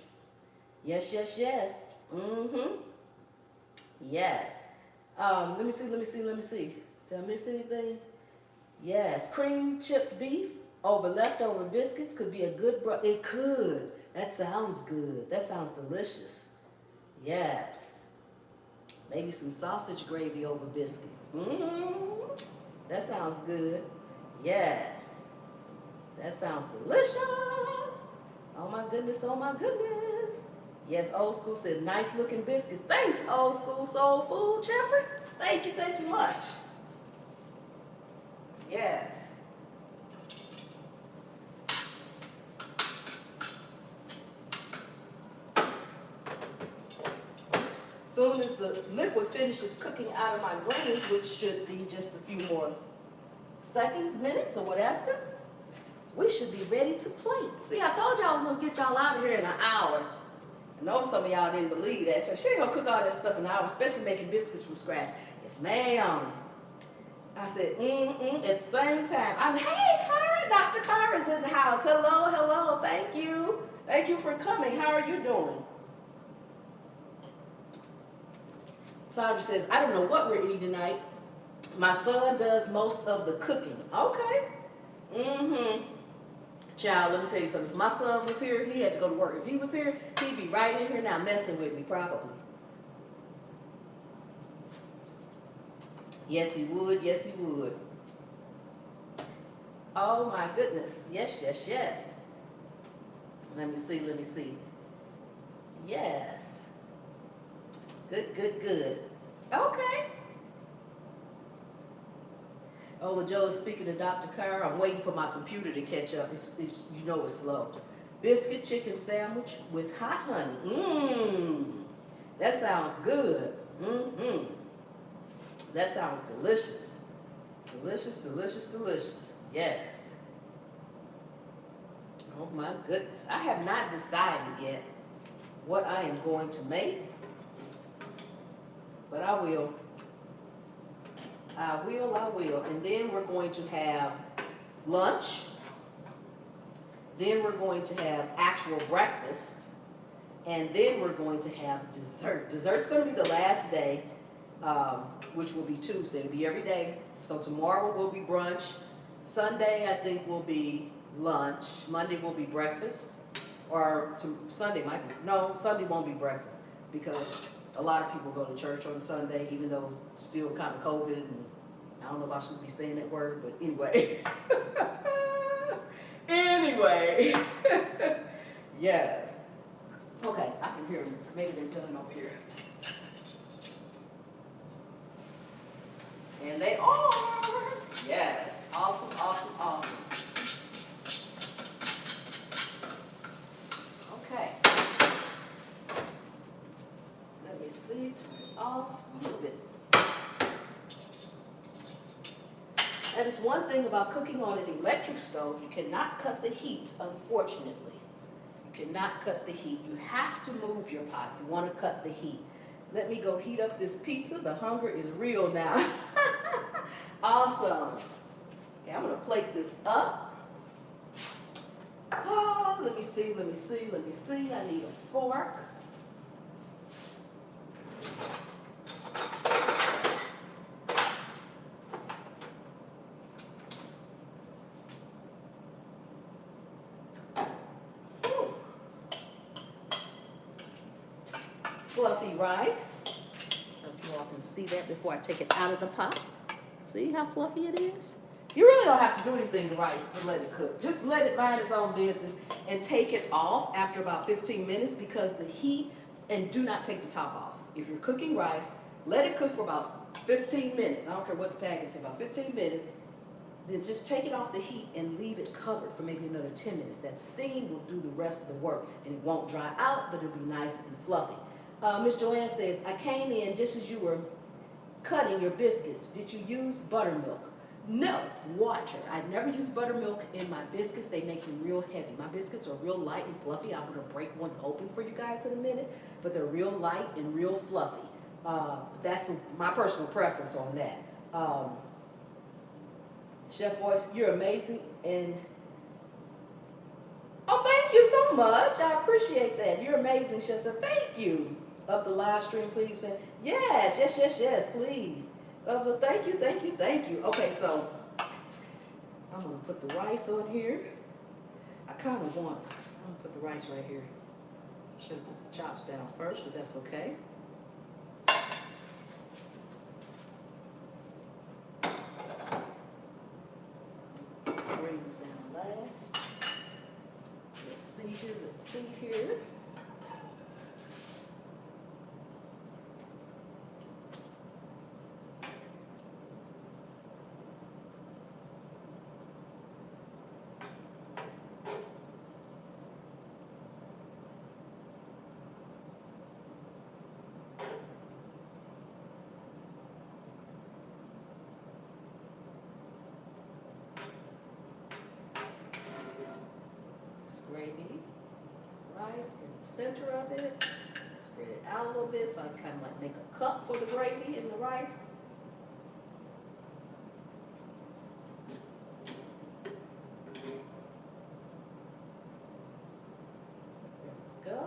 Yes, yes, yes. Mm-hmm. Yes. Let me see. Did I miss anything? Yes, cream chipped beef over leftover biscuits could be a good it could. That sounds good. That sounds delicious. Yes. Maybe some sausage gravy over biscuits. That sounds good. Yes. That sounds delicious. Oh my goodness, oh my goodness. Yes, Old School said, nice looking biscuits. Thanks, Old School Soul Food, Jeffrey. Thank you much. Yes. Soon as the liquid finishes cooking out of my greens, which should be just a few more seconds, minutes, or whatever, we should be ready to plate. See, I told y'all I was gonna get y'all out of here in an hour. I know some of y'all didn't believe that. So she ain't gonna cook all that stuff in an hour, especially making biscuits from scratch. Yes, ma'am. I said, at the same time. Hey, Cara, Dr. Cara's in the house. Hello, thank you. Thank you for coming. How are you doing? Sandra says, I don't know what we're eating tonight. My son does most of the cooking. Okay. Child, let me tell you something. If my son was here, he had to go to work. If he was here, he'd be right in here now messing with me, probably. Yes, he would. Yes, he would. Oh, my goodness. Yes. Let me see. Yes. Good. Okay. Ola Joe is speaking to Dr. Carr. I'm waiting for my computer to catch up. It's you know it's slow. Biscuit chicken sandwich with hot honey. That sounds good. That sounds delicious. Delicious. Yes. Oh my goodness. I have not decided yet what I am going to make, but I will. And then we're going to have lunch. Then we're going to have actual breakfast. And then we're going to have dessert. Dessert's going to be the last day, which will be Tuesday. It'll be every day. So tomorrow will be brunch. Sunday, I think, will be lunch. Monday will be breakfast. Or Sunday might be. No, Sunday won't be breakfast because a lot of people go to church on Sunday, even though it's still kind of COVID, and I don't know if I should be saying that word, but anyway. Yes. Okay, I can hear them. Maybe they're done over here. And they are. Yes. Awesome. Okay. Let me see. Turn it off. Move it. That is one thing about cooking on an electric stove. You cannot cut the heat, unfortunately. You cannot cut the heat. You have to move your pot if you want to cut the heat. Let me go heat up this pizza. The hunger is real now. Awesome. Okay, I'm going to plate this up. Oh, let me see. I need a fork. fluffy rice. If you all can see that before I take it out of the pot. See how fluffy it is? You really don't have to do anything to rice to let it cook. Just let it mind its own business and take it off after about 15 minutes because the heat, and do not take the top off. If you're cooking rice, let it cook for about 15 minutes. I don't care what the package says, about 15 minutes. Then just take it off the heat and leave it covered for maybe another 10 minutes. That steam will do the rest of the work and it won't dry out, but it'll be nice and fluffy. Miss Joanne says, I came in just as you were cutting your biscuits. Did you use buttermilk? No, water. I never use buttermilk in my biscuits. They make them real heavy. My biscuits are real light and fluffy. I'm going to break one open for you guys in a minute, but they're real light and real fluffy. That's my personal preference on that. Chef Voice, you're amazing. And oh, thank you so much. I appreciate that. You're amazing, Chef. So thank you. Up the live stream, please. Yes, please. So thank you. Okay, so I'm gonna put the rice on here. I'm gonna put the rice right here. Should have put the chops down first, but that's okay. Greens down last. Let's see here. Gravy, rice in the center of it. Spread it out a little bit so I can kind of like make a cup for the gravy and the rice. There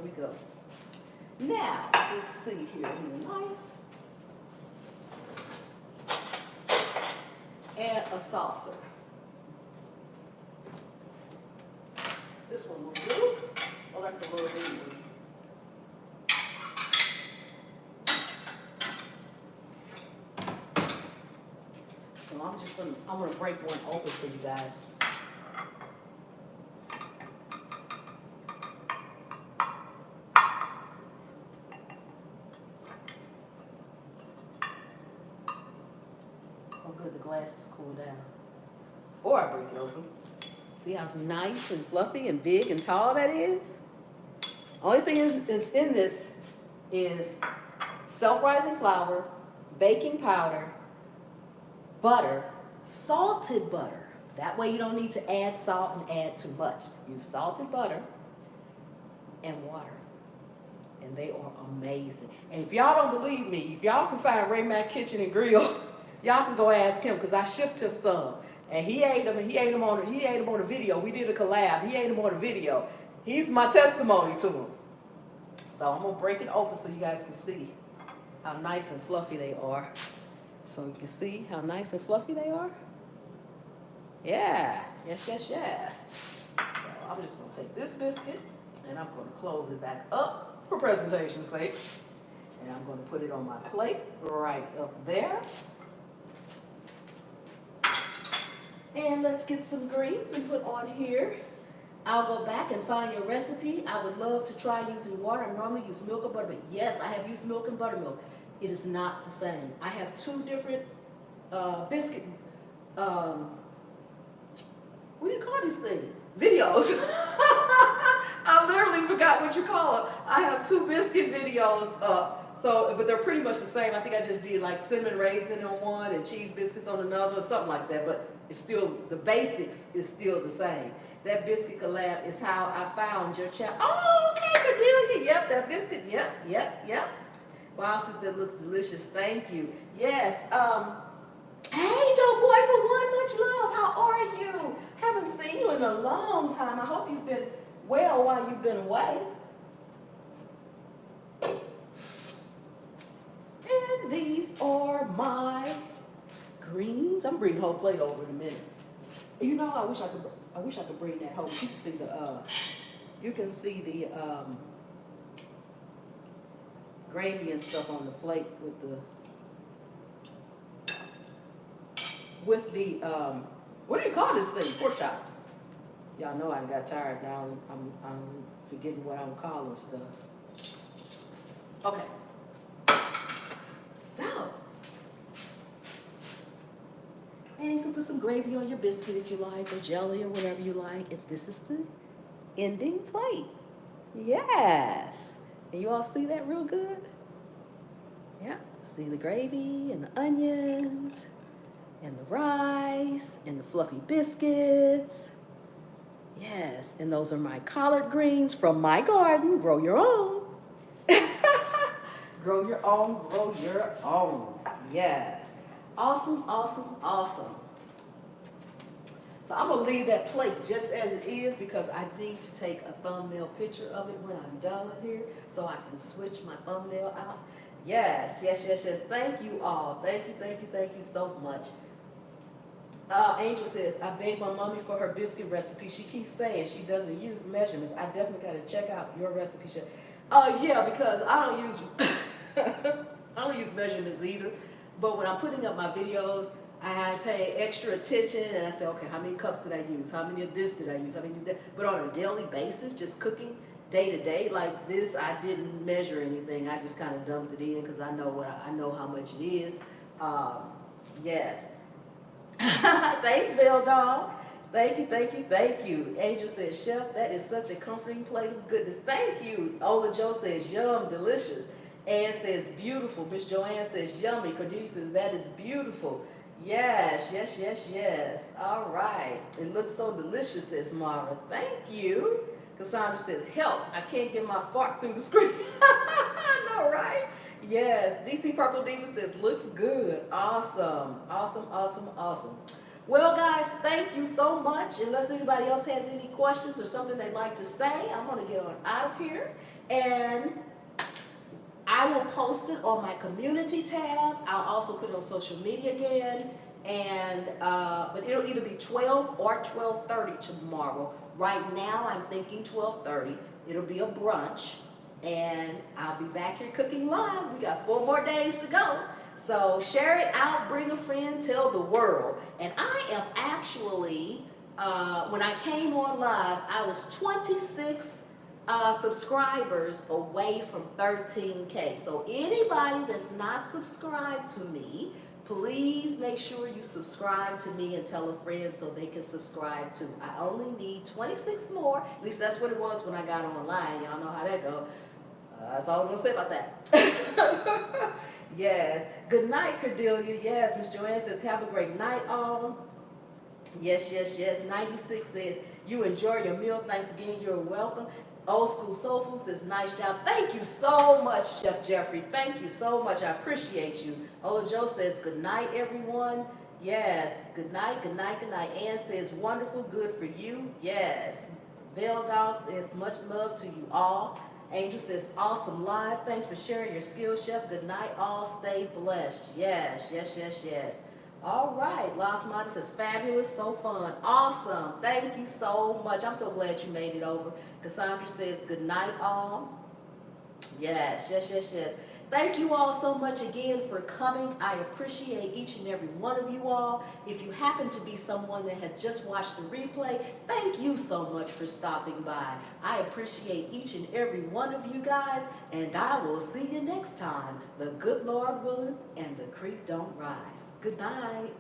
we go. Now, let's see here in the knife. And a saucer. This one will do. Oh, that's a little bit. So I'm gonna break one open for you guys. The glass is cooled down before I break it open. See how nice and fluffy and big and tall that is? Only thing that's in this is self-rising flour, baking powder, butter, salted butter. That way you don't need to add salt and add too much. Use salted butter and water. And they are amazing. And if y'all don't believe me, if y'all can find Ray Mac Kitchen and Grill, y'all can go ask him because I shipped him some, and he ate them. And he ate them on a video. We did a collab. He ate them on a video. He's my testimony to him. So I'm gonna break it open so you guys can see how nice and fluffy they are. So you can see how nice and fluffy they are. Yeah, yes. So I'm just gonna take this biscuit and I'm gonna close it back up for presentation's sake, and I'm gonna put it on my plate right up there. And let's get some greens and put on here. I'll go back and find your recipe. I would love to try using water. I normally use milk or buttermilk. Yes, I have used milk and buttermilk. It is not the same. I have two different biscuit, what do you call these things? Videos. I literally forgot what you call them. I have two biscuit videos but they're pretty much the same. I think I just did like cinnamon raisin on one and cheese biscuits on another, or something like that. But it's still, the basics is still the same. That biscuit collab is how I found your channel. Oh, okay, Cordelia. Yep, that biscuit. Yep. Wow, sis, that looks delicious. Thank you. Yes. Hey, Dope Boy for One, much love. How are you? Haven't seen you in a long time. I hope you've been well while you've been away. And these are my greens. I'm bringing the whole plate over in a minute. You know, I wish I could bring that home. You can see the gravy and stuff on the plate with the what do you call this thing? Pork chop. Y'all know I got tired now. I'm forgetting what I'm calling stuff. Okay. So, and you can put some gravy on your biscuit if you like, or jelly, or whatever you like. And this is the ending plate. Yes. And you all see that real good? Yeah. See the gravy and the onions and the rice and the fluffy biscuits. Yes. And those are my collard greens from my garden. Grow your own. Grow your own, grow your own. Yes. Awesome, awesome, awesome. So I'm going to leave that plate just as it is because I need to take a thumbnail picture of it when I'm done here so I can switch my thumbnail out. Yes, yes, yes, yes. Thank you all. Thank you, thank you, thank you so much. Angel says, I begged my mommy for her biscuit recipe. She keeps saying she doesn't use measurements. I definitely got to check out your recipe. Yeah, because I don't use I don't use measurements either. But when I'm putting up my videos, I pay extra attention and I say, okay, how many cups did I use? How many of this did I use? How many did that? But on a daily basis, just cooking day to day like this, I didn't measure anything. I just kind of dumped it in because I know how much it is. Yes. Thanks, Belle Dog. Thank you, thank you, thank you. Angel says, Chef, that is such a comforting plate of goodness. Thank you. Ola Joe says, yum, delicious. Ann says, beautiful. Miss Joanne says, yummy. Cordelia says, that is beautiful. Yes, yes, yes, yes. All right. It looks so delicious, says Mara. Thank you. Cassandra says, help. I can't get my fork through the screen. I know, right? Yes. DC Purple Diva says, looks good. Awesome. Awesome, awesome, awesome. Well, guys, thank you so much. Unless anybody else has any questions or something they'd like to say, I'm going to get on out of here. And I will post it on my community tab. I'll also put it on social media again. And but it'll either be 12 or 12:30 tomorrow. Right now, I'm thinking 12:30. It'll be a brunch. And I'll be back here cooking live. We got 4 more days to go. So share it out, bring a friend, tell the world. And I am actually, when I came on live, I was 26 subscribers away from 13K. So anybody that's not subscribed to me, please make sure you subscribe to me and tell a friend so they can subscribe too. I only need 26 more. At least that's what it was when I got online. Y'all know how that goes. That's all I'm going to say about that. Yes. Good night, Cordelia. Yes, Miss Joanne says, have a great night, all. Yes, yes, yes. 96 says, you enjoy your meal. Thanks again. You're welcome. Old School Soul Food says, nice job. Thank you so much, Chef Jeffrey. Thank you so much. I appreciate you. Ola Joe says, good night, everyone. Yes. Good night, good night, good night. Ann says, wonderful, good for you. Yes. Veil Dog says, much love to you all. Angel says, awesome live. Thanks for sharing your skills, Chef. Good night, all. Stay blessed. Yes, yes, yes, yes. All right. Las Mata says, fabulous, so fun. Awesome. Thank you so much. I'm so glad you made it over. Cassandra says, good night, all. Yes, yes, yes, yes. Thank you all so much again for coming. I appreciate each and every one of you all. If you happen to be someone that has just watched the replay, thank you so much for stopping by. I appreciate each and every one of you guys, and I will see you next time. The good Lord willing and the creek don't rise. Good night.